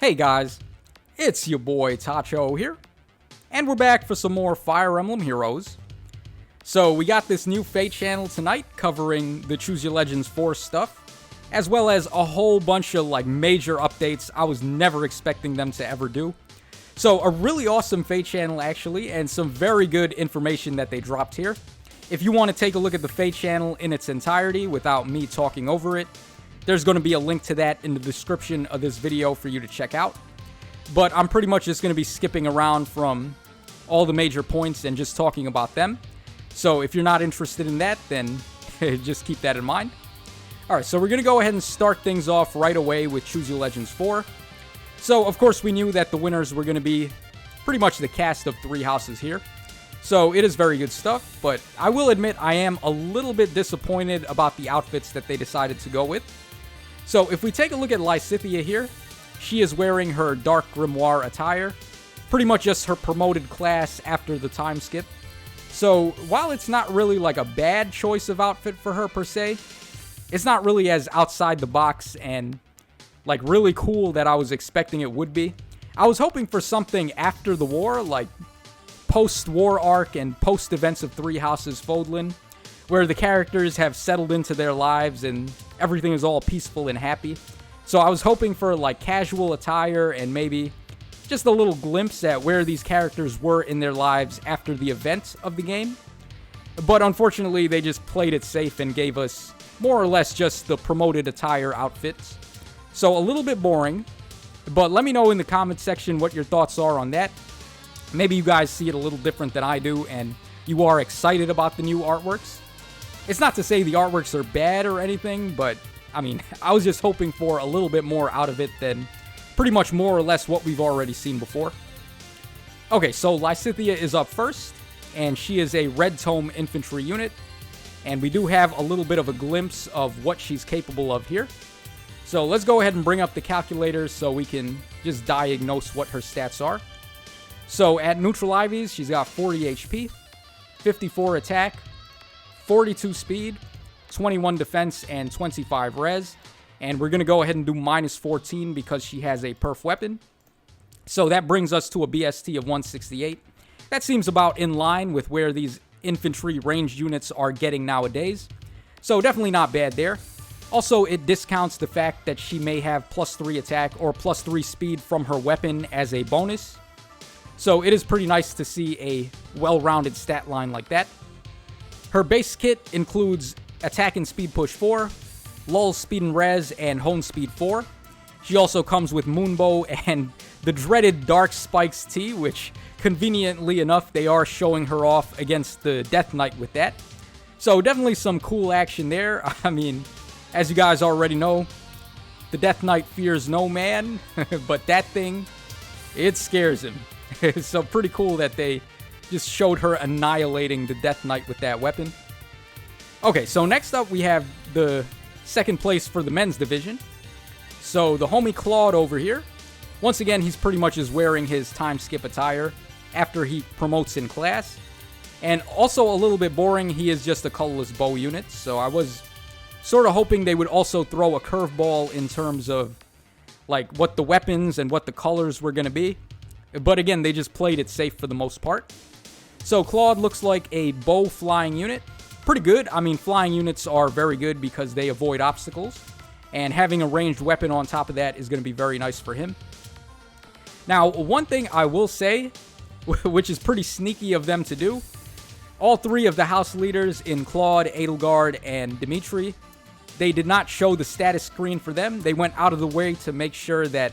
Hey guys, it's your boy Tacho here, and we're back for some more Fire Emblem Heroes. So we got this new FEH Channel tonight covering the Choose Your Legends 4 stuff, as well as a whole bunch of major updates I was never expecting them to ever do. So a really awesome FEH Channel actually, and some very good information that they dropped here. If you want to take a look at the FEH Channel in its entirety without me talking over it, there's going to be a link to that in the description of this video for you to check out. But I'm pretty much just going to be skipping around from all the major points and just talking about them. So if you're not interested in that, then just keep that in mind. Alright, so we're going to go ahead and start things off right away with Choose Your Legends 4. So, of course, we knew that the winners were going to be pretty much the cast of 3 houses here. So it is very good stuff, but I will admit I am a little bit disappointed about the outfits that they decided to go with. So if we take a look at Lysithea here, she is wearing her Dark Grimoire attire, pretty much just her promoted class after the time skip. So while it's not really a bad choice of outfit for her per se, it's not really as outside the box and really cool that I was expecting it would be. I was hoping for something after the war, like post-war arc and post-events of Three Houses Fodlan, where the characters have settled into their lives and everything is all peaceful and happy. So I was hoping for casual attire and maybe just a little glimpse at where these characters were in their lives after the event of the game. But unfortunately, they just played it safe and gave us more or less just the promoted attire outfits. So a little bit boring, but let me know in the comment section what your thoughts are on that. Maybe you guys see it a little different than I do and you are excited about the new artworks. It's not to say the artworks are bad or anything, but I mean, I was just hoping for a little bit more out of it than pretty much more or less what we've already seen before. Okay, so Lysithea is up first, and she is a Red Tome infantry unit, and we do have a little bit of a glimpse of what she's capable of here. So let's go ahead and bring up the calculators so we can just diagnose what her stats are. So at neutral IVs, she's got 40 HP, 54 attack, 42 speed, 21 defense, and 25 res. And we're going to go ahead and do minus 14 because she has a perf weapon. So that brings us to a BST of 168. That seems about in line with where these infantry ranged units are getting nowadays. So definitely not bad there. Also, it discounts the fact that she may have plus 3 attack or plus 3 speed from her weapon as a bonus. So it is pretty nice to see a well-rounded stat line like that. Her base kit includes attack and speed push 4, lull speed and res, and hone speed 4. She also comes with moonbow and the dreaded dark spikes T, which conveniently enough they are showing her off against the Death Knight with that. So definitely some cool action there. I mean, as you guys already know, the Death Knight fears no man, but that thing, it scares him. So pretty cool that they just showed her annihilating the Death Knight with that weapon. Okay, so next up we have the second place for the men's division. So the homie Claude over here, once again, he's pretty much just wearing his time skip attire after he promotes in class. And also a little bit boring, he is just a colorless bow unit. So I was sort of hoping they would also throw a curveball in terms of what the weapons and what the colors were going to be. But again, they just played it safe for the most part. So Claude looks like a bow flying unit. Pretty good. I mean, flying units are very good because they avoid obstacles. And having a ranged weapon on top of that is going to be very nice for him. Now, one thing I will say, which is pretty sneaky of them to do, all 3 of the house leaders in Claude, Edelgard, and Dimitri, they did not show the status screen for them. They went out of the way to make sure that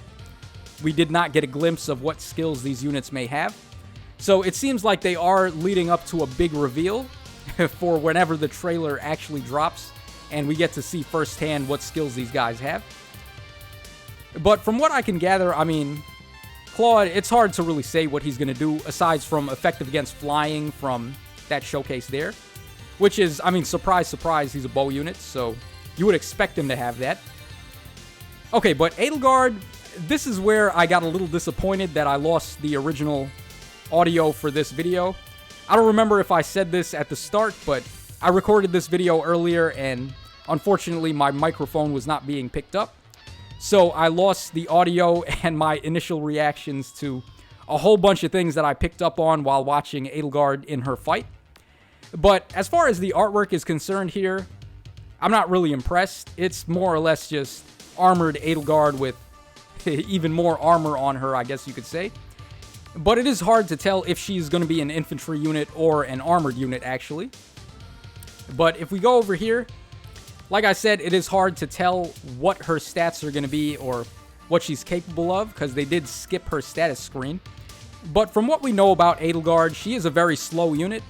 we did not get a glimpse of what skills these units may have. So it seems like they are leading up to a big reveal for whenever the trailer actually drops and we get to see firsthand what skills these guys have. But from what I can gather, I mean, Claude, it's hard to really say what he's going to do aside from effective against flying from that showcase there, which is, I mean, surprise, surprise, he's a bow unit, so you would expect him to have that. Okay, but Edelgard, this is where I got a little disappointed that I lost the original audio for this video. I don't remember if I said this at the start, but I recorded this video earlier and unfortunately my microphone was not being picked up. so I lost the audio and my initial reactions to a whole bunch of things that I picked up on while watching Edelgard in her fight. But as far as the artwork is concerned here, I'm not really impressed. It's more or less just armored Edelgard with even more armor on her, I guess you could say. But it is hard to tell if she's going to be an infantry unit or an armored unit, actually. But if we go over here, like I said, it is hard to tell what her stats are going to be or what she's capable of, because they did skip her status screen. But from what we know about Edelgard, she is a very slow unit.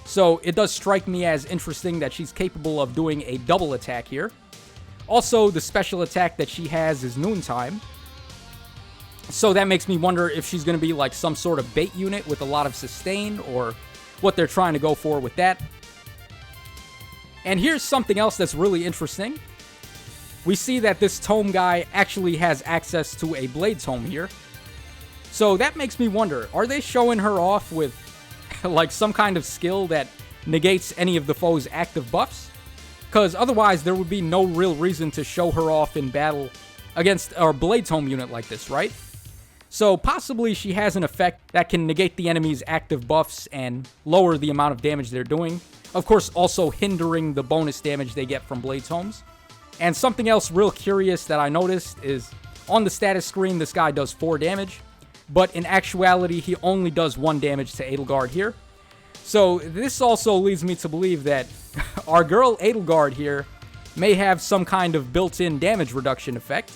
So it does strike me as interesting that she's capable of doing a double attack here. Also, the special attack that she has is Noontime. So that makes me wonder if she's going to be like some sort of bait unit with a lot of sustain, or what they're trying to go for with that. And here's something else that's really interesting. We see that this tome guy actually has access to a blade tome here. So that makes me wonder, are they showing her off with like some kind of skill that negates any of the foe's active buffs? Because otherwise there would be no real reason to show her off in battle against a blade tome unit like this, right? So possibly she has an effect that can negate the enemy's active buffs and lower the amount of damage they're doing. Of course, also hindering the bonus damage they get from blade tomes. And something else real curious that I noticed is on the status screen, this guy does 4 damage. But in actuality, he only does 1 damage to Edelgard here. So this also leads me to believe that our girl Edelgard here may have some kind of built-in damage reduction effect,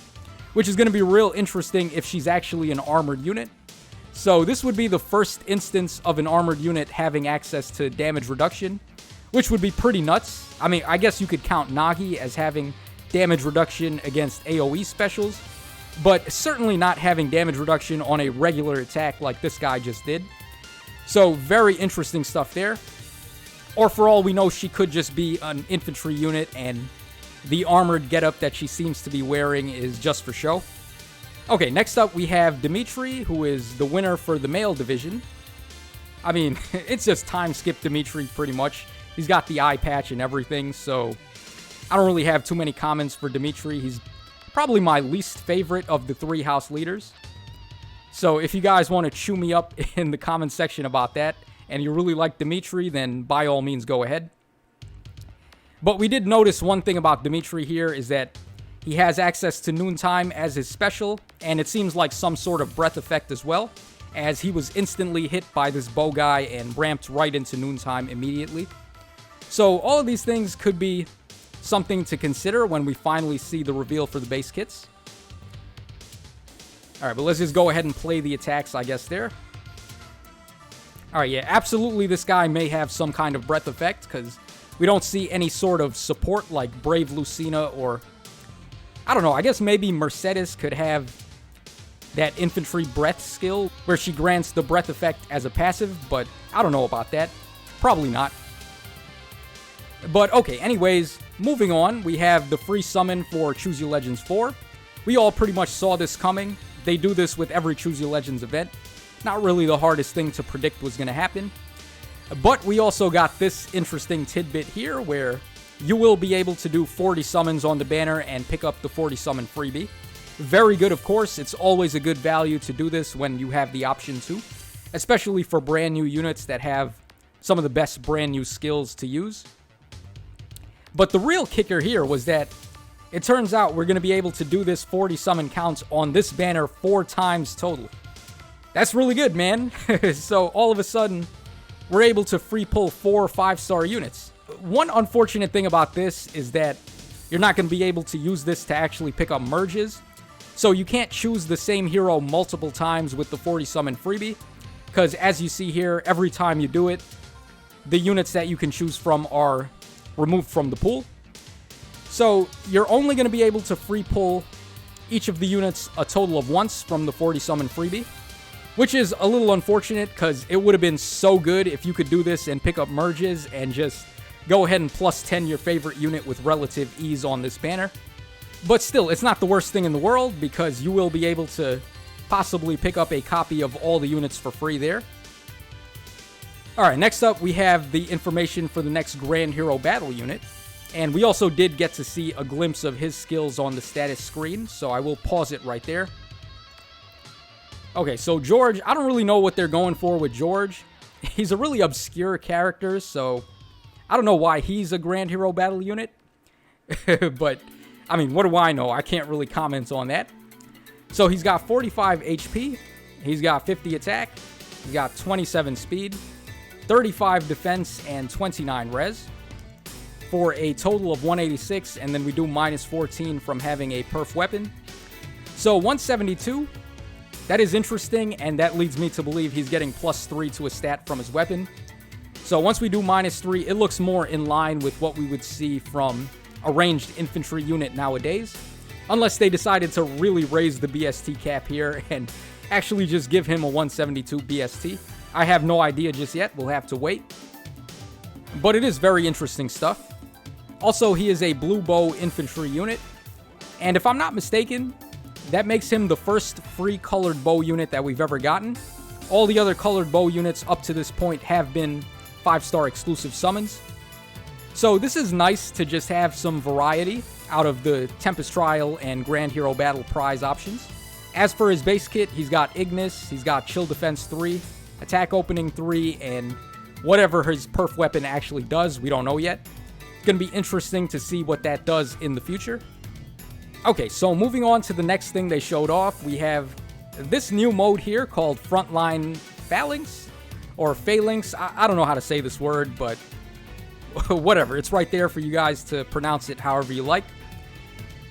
which is going to be real interesting if she's actually an armored unit. So this would be the first instance of an armored unit having access to damage reduction, which would be pretty nuts. I mean, I guess you could count Nagi as having damage reduction against AoE specials, but certainly not having damage reduction on a regular attack like this guy just did. So very interesting stuff there. Or for all we know, she could just be an infantry unit and the armored getup that she seems to be wearing is just for show. Okay, next up we have Dimitri, who is the winner for the male division. I mean, it's just time skip Dimitri pretty much. He's got the eye patch and everything, so I don't really have too many comments for Dimitri. He's probably my least favorite of the 3 house leaders. So if you guys want to chew me up in the comment section about that, and you really like Dimitri, then by all means go ahead. But we did notice one thing about Dimitri here is that he has access to Noontime as his special, and it seems like some sort of breath effect as well, as he was instantly hit by this bow guy and ramped right into Noontime immediately. So all of these things could be something to consider when we finally see the reveal for the base kits. Alright, but let's just go ahead and play the attacks, I guess, there. Alright, yeah, absolutely this guy may have some kind of breath effect, because we don't see any sort of support like Brave Lucina or... I don't know, I guess maybe Mercedes could have that infantry breath skill where she grants the breath effect as a passive, but I don't know about that. Probably not. But okay, anyways, moving on, we have the free summon for Choose Your Legends 4. We all pretty much saw this coming. They do this with every Choose Your Legends event. Not really the hardest thing to predict was going to happen. But we also got this interesting tidbit here where you will be able to do 40 summons on the banner and pick up the 40 summon freebie. Very good, of course. It's always a good value to do this when you have the option to, especially for brand new units that have some of the best brand new skills to use. But the real kicker here was that it turns out we're going to be able to do this 40 summon counts on this banner 4 times total. That's really good, man. So all of a sudden, we're able to free pull 4 5-star units. One unfortunate thing about this is that you're not going to be able to use this to actually pick up merges. So you can't choose the same hero multiple times with the 40 summon freebie, because as you see here, every time you do it, the units that you can choose from are removed from the pool. So you're only going to be able to free pull each of the units a total of once from the 40 summon freebie, which is a little unfortunate because it would have been so good if you could do this and pick up merges and just go ahead and plus 10 your favorite unit with relative ease on this banner. But still, it's not the worst thing in the world because you will be able to possibly pick up a copy of all the units for free there. Alright, next up we have the information for the next Grand Hero Battle unit. And we also did get to see a glimpse of his skills on the status screen, so I will pause it right there. Okay, so George, I don't really know what they're going for with George. He's a really obscure character, so I don't know why he's a Grand Hero Battle unit. But, I mean, what do I know? I can't really comment on that. So he's got 45 HP, he's got 50 attack, he's got 27 speed, 35 defense, and 29 res, for a total of 186, and then we do minus 14 from having a perf weapon. So 172, that is interesting, and that leads me to believe he's getting plus 3 to a stat from his weapon. So once we do minus 3, it looks more in line with what we would see from a ranged infantry unit nowadays. Unless they decided to really raise the BST cap here and actually just give him a 172 BST. I have no idea just yet. We'll have to wait. But it is very interesting stuff. Also, he is a blue bow infantry unit. And if I'm not mistaken, that makes him the first free colored bow unit that we've ever gotten. All the other colored bow units up to this point have been 5-star exclusive summons. So this is nice to just have some variety out of the Tempest Trial and Grand Hero Battle prize options. As for his base kit, he's got Ignis, he's got Chill Defense 3, Attack Opening 3, and whatever his perf weapon actually does, we don't know yet. It's going to be interesting to see what that does in the future. Okay, so moving on to the next thing they showed off, we have this new mode here called Frontline Phalanx, or Phalanx. I don't know how to say this word, but whatever. It's right there for you guys to pronounce it however you like.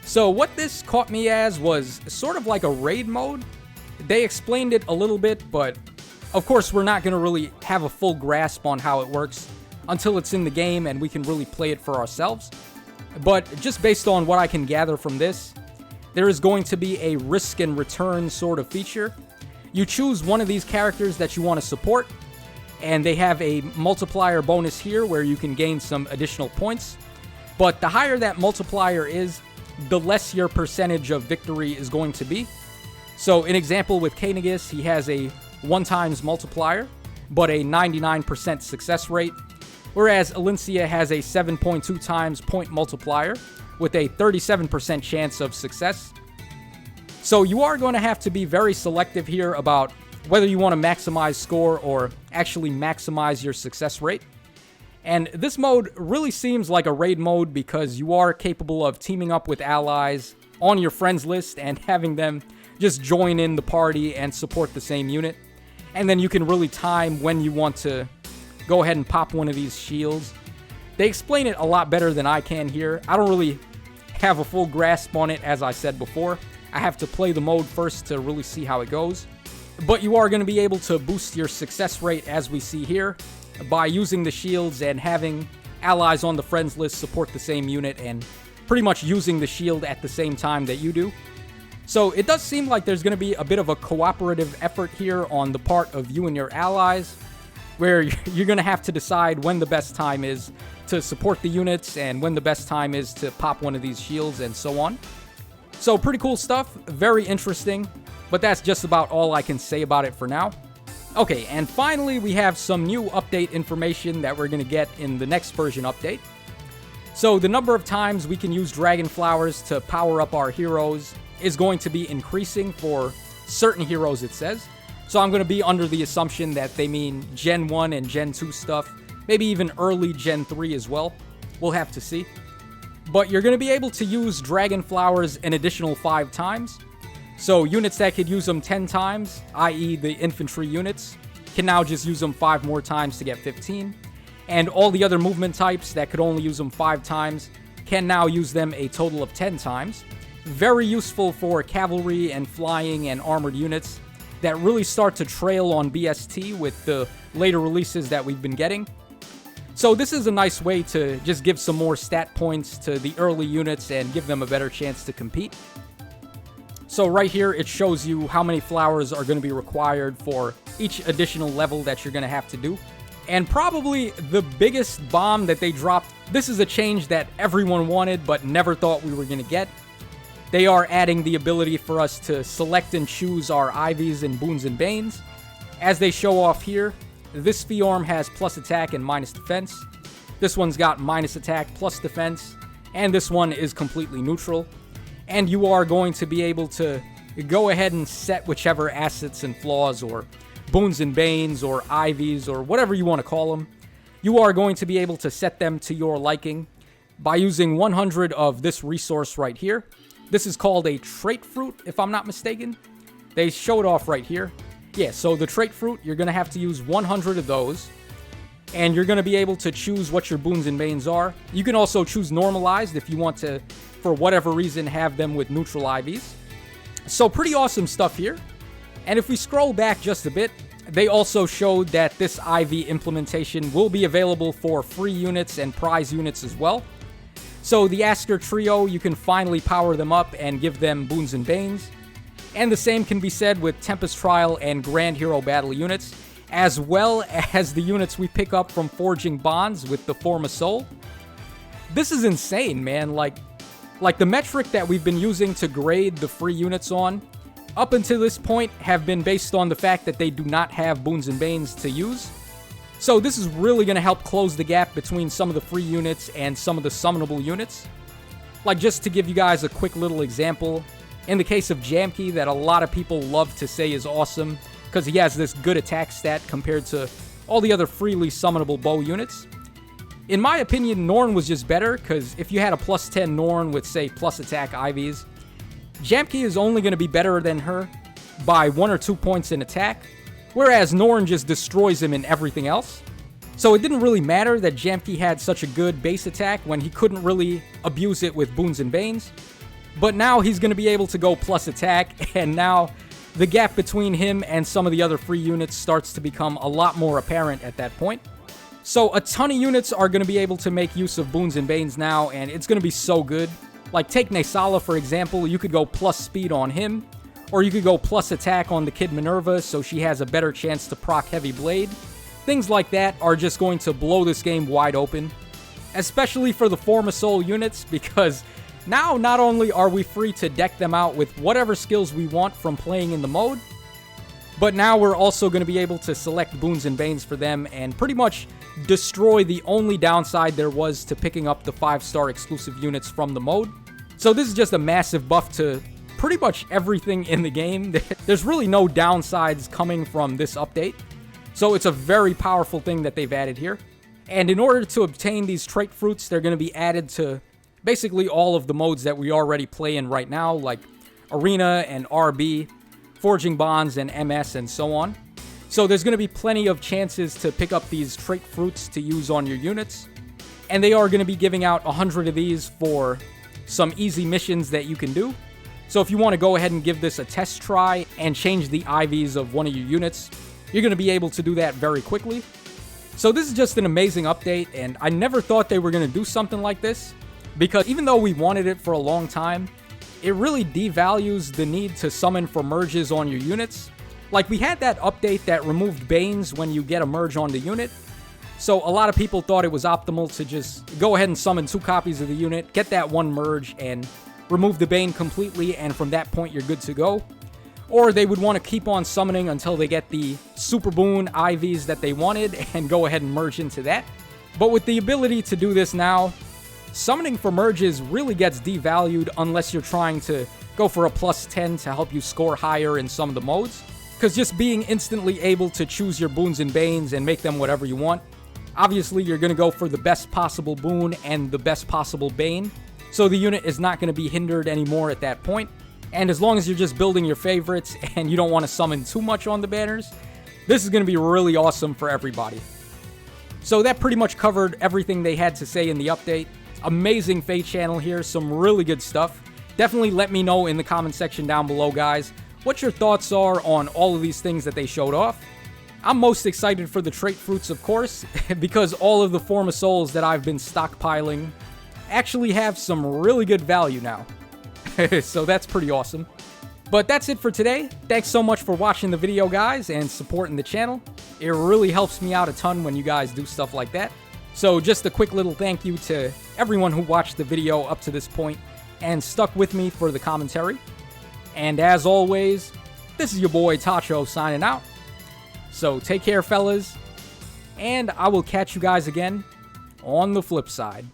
So what this caught me as was sort of like a raid mode. They explained it a little bit, but of course we're not going to really have a full grasp on how it works until it's in the game and we can really play it for ourselves. But just based on what I can gather from this, there is going to be a risk and return sort of feature. You choose one of these characters that you want to support, and they have a multiplier bonus here where you can gain some additional points. But the higher that multiplier is, the less your percentage of victory is going to be. So an example with Kanegas, he has a 1x multiplier, but a 99% success rate, whereas Alincia has a 7.2x point multiplier with a 37% chance of success. So you are going to have to be very selective here about whether you want to maximize score or actually maximize your success rate. And this mode really seems like a raid mode because you are capable of teaming up with allies on your friends list and having them just join in the party and support the same unit. And then you can really time when you want to go ahead and pop one of these shields. They explain it a lot better than I can here. I don't really have a full grasp on it, as I said before. I have to play the mode first to really see how it goes. But you are going to be able to boost your success rate, as we see here, by using the shields and having allies on the friends list support the same unit and pretty much using the shield at the same time that you do. So it does seem like there's going to be a bit of a cooperative effort here on the part of you and your allies, where you're going to have to decide when the best time is to support the units and when the best time is to pop one of these shields and so on. So pretty cool stuff, very interesting, but that's just about all I can say about it for now. Okay, and finally we have some new update information that we're going to get in the next version update. So the number of times we can use Dragonflowers to power up our heroes is going to be increasing for certain heroes, it says. So I'm going to be under the assumption that they mean Gen 1 and Gen 2 stuff, maybe even early Gen 3 as well. We'll have to see. But you're going to be able to use Dragonflowers an additional 5 times. So units that could use them 10 times, i.e. the infantry units, can now just use them 5 more times to get 15. And all the other movement types that could only use them 5 times can now use them a total of 10 times. Very useful for cavalry and flying and armored units that really start to trail on BST with the later releases that we've been getting. So this is a nice way to just give some more stat points to the early units and give them a better chance to compete. So right here, it shows you how many flowers are going to be required for each additional level that you're going to have to do. And probably the biggest bomb that they dropped, this is a change that everyone wanted but never thought we were going to get. They are adding the ability for us to select and choose our Ivies and Boons and Banes. As they show off here, this Fiorm has plus attack and minus defense. This one's got minus attack plus defense, and this one is completely neutral. And you are going to be able to go ahead and set whichever assets and flaws or boons and banes or IVs or whatever you want to call them. You are going to be able to set them to your liking by using 100 of this resource right here. This is called a trait fruit, if I'm not mistaken. They show it off right here. Yeah, so the trait fruit, you're going to have to use 100 of those. And you're going to be able to choose what your boons and banes are. You can also choose normalized if you want to, for whatever reason, have them with neutral IVs. So pretty awesome stuff here. And if we scroll back just a bit, they also showed that this IV implementation will be available for free units and prize units as well. So the Asker Trio, you can finally power them up and give them boons and banes. And the same can be said with Tempest Trial and Grand Hero Battle units, as well as the units we pick up from Forging Bonds with the Form of Soul. This is insane, man. Like the metric that we've been using to grade the free units on, up until this point, have been based on the fact that they do not have boons and banes to use. So this is really going to help close the gap between some of the free units and some of the summonable units. Like, just to give you guys a quick little example, in the case of Jamke, that a lot of people love to say is awesome, because he has this good attack stat compared to all the other freely summonable bow units. In my opinion, Norn was just better, because if you had a plus 10 Norn with, say, plus attack IVs, Jamke is only going to be better than her by 1 or 2 points in attack, whereas Norn just destroys him in everything else. So it didn't really matter that Jamke had such a good base attack when he couldn't really abuse it with boons and banes. But now he's going to be able to go plus attack, and now the gap between him and some of the other free units starts to become a lot more apparent at that point. So a ton of units are going to be able to make use of boons and banes now, and it's going to be so good. Like, take Nesala, for example. You could go plus speed on him, or you could go plus attack on the Kid Minerva so she has a better chance to proc Heavy Blade. Things like that are just going to blow this game wide open, especially for the Form of Soul units, because now not only are we free to deck them out with whatever skills we want from playing in the mode, but now we're also going to be able to select boons and banes for them and pretty much destroy the only downside there was to picking up the 5-star exclusive units from the mode. So this is just a massive buff to pretty much everything in the game. There's really no downsides coming from this update. So it's a very powerful thing that they've added here. And in order to obtain these trait fruits, they're going to be added to basically all of the modes that we already play in right now, like Arena and RB, Forging Bonds and MS, and so on. So there's going to be plenty of chances to pick up these trait fruits to use on your units. And they are going to be giving out 100 of these for some easy missions that you can do. So if you want to go ahead and give this a test try and change the IVs of one of your units, you're going to be able to do that very quickly. So this is just an amazing update, and I never thought they were going to do something like this, because even though we wanted it for a long time, it really devalues the need to summon for merges on your units. Like, we had that update that removed Banes when you get a merge on the unit, so a lot of people thought it was optimal to just go ahead and summon 2 copies of the unit, get that 1 merge, and remove the Bane completely, and from that point you're good to go. Or they would want to keep on summoning until they get the Super Boon IVs that they wanted and go ahead and merge into that. But with the ability to do this now, summoning for merges really gets devalued unless you're trying to go for a plus 10 to help you score higher in some of the modes. Because just being instantly able to choose your boons and banes and make them whatever you want, obviously you're going to go for the best possible boon and the best possible bane. So the unit is not going to be hindered anymore at that point. And as long as you're just building your favorites and you don't want to summon too much on the banners, this is going to be really awesome for everybody. So that pretty much covered everything they had to say in the update. Amazing FEH Channel here, some really good stuff. Definitely let me know in the comment section down below, guys, what your thoughts are on all of these things that they showed off. I'm most excited for the trait fruits, of course, because all of the Form of Souls that I've been stockpiling actually have some really good value now. So that's pretty awesome. But that's it for today. Thanks so much for watching the video, guys, and supporting the channel. It really helps me out a ton when you guys do stuff like that. So just a quick little thank you to everyone who watched the video up to this point and stuck with me for the commentary. And as always, this is your boy Tacho signing out. So take care, fellas, and I will catch you guys again on the flip side,